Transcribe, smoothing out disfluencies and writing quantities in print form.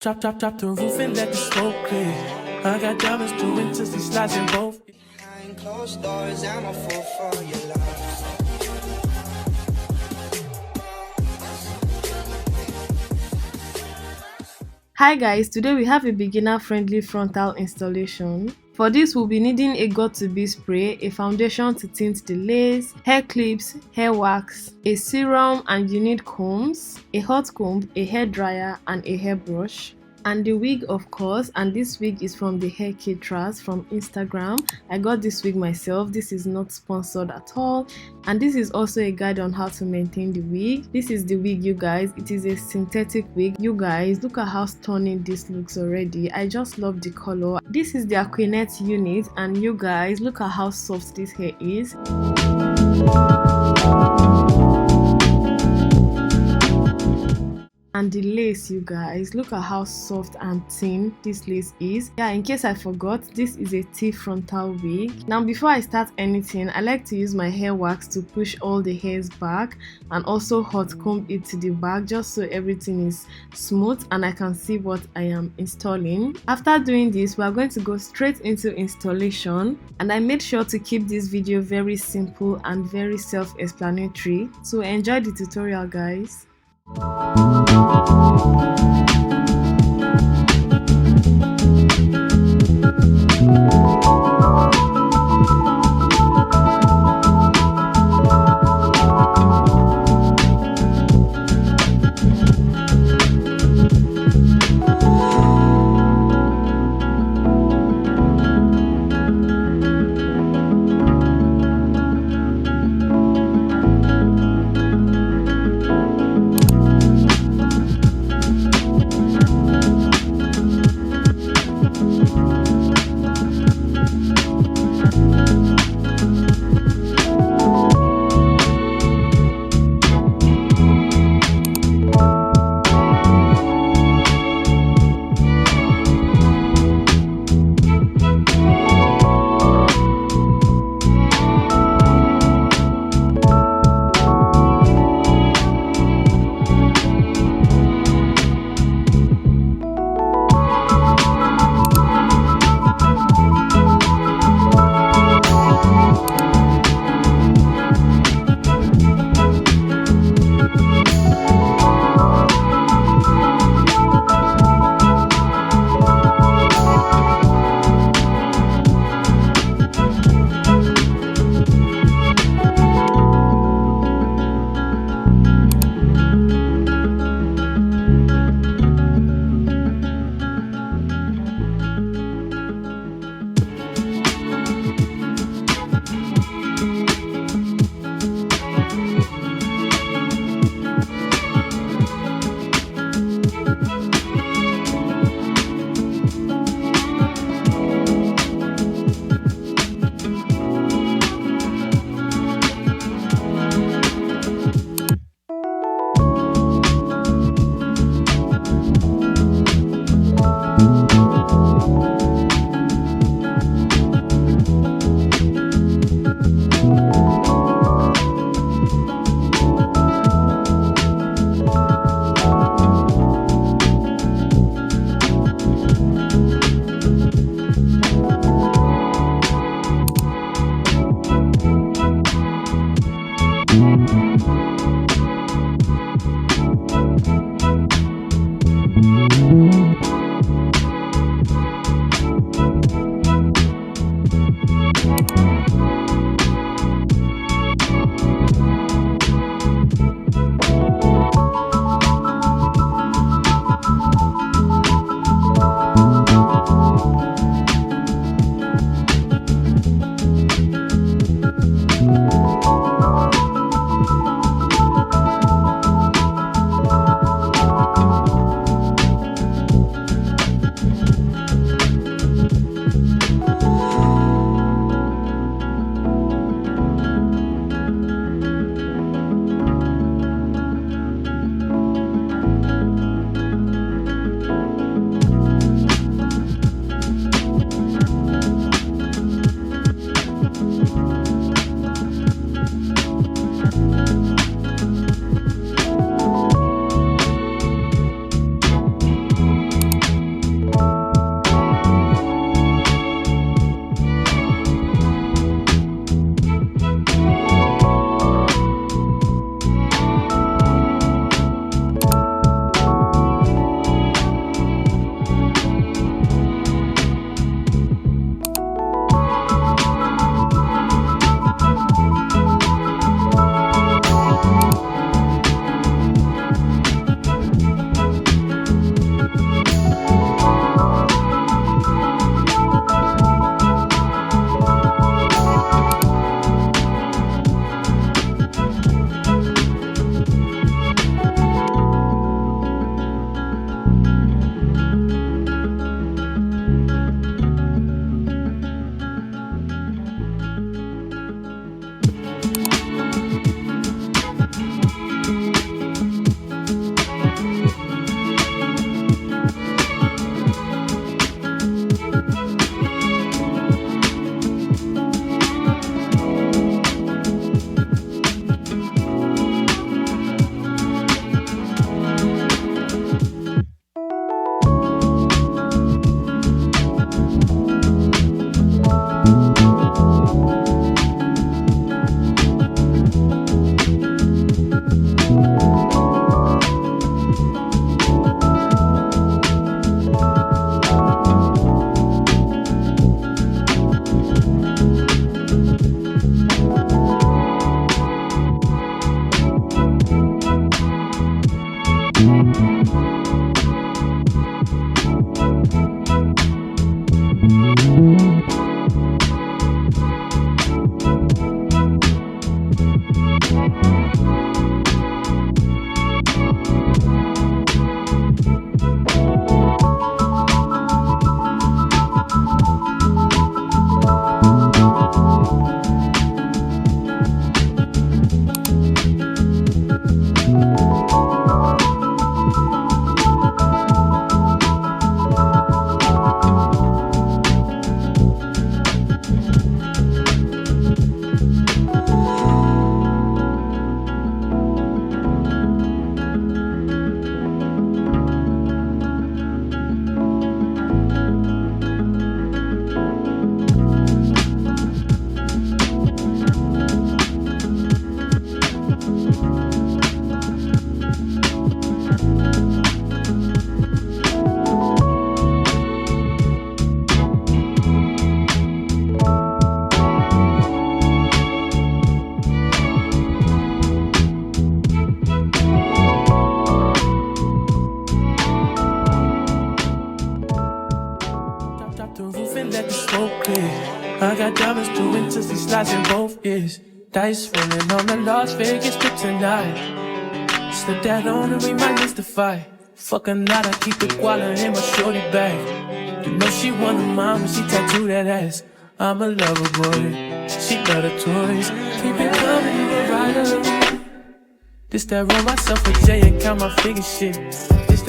Drop the roof and let the smoke clear. I got diamonds doing till these slides in both. Behind closed doors, I'm a fool for your love. Hi guys, today we have a beginner friendly frontal installation. For this, we'll be needing a got-to-be spray, a foundation to tint the lace, hair clips, hair wax, a serum, and you need combs, a hot comb, a hair dryer, and a hairbrush. And the wig, of course, and this wig is from the Hair Caterers from Instagram. I got this wig myself. This is not sponsored at all, and this is also a guide on how to maintain the wig. This is the wig, you guys. It is a synthetic wig. You guys, look at how stunning this looks already. I just love the color. This is the Aquinet unit, and you guys, look at how soft this hair is. And the lace, you guys, look at how soft and thin this lace is. Yeah, in case I forgot, this is a T frontal wig. Now before I start anything, I like to use my hair wax to push all the hairs back and also hot comb it to the back, just so everything is smooth and I can see what I am installing. After doing this, we are going to go straight into installation, and I made sure to keep this video very simple and very self-explanatory. So enjoy the tutorial, guys. and let the smoke clear. I got diamonds doing till she slides in both ears. Dice rolling on the Las Vegas strip tonight. Slip that on and we might miss the fight. Fuck a night, I keep the guala in my shorty bag. You know she one of mine when she tattoo that ass. I'm a lover boy, she love the toys. Keep it coming, you a rider. This that roll myself with Jay and count my figure shit. This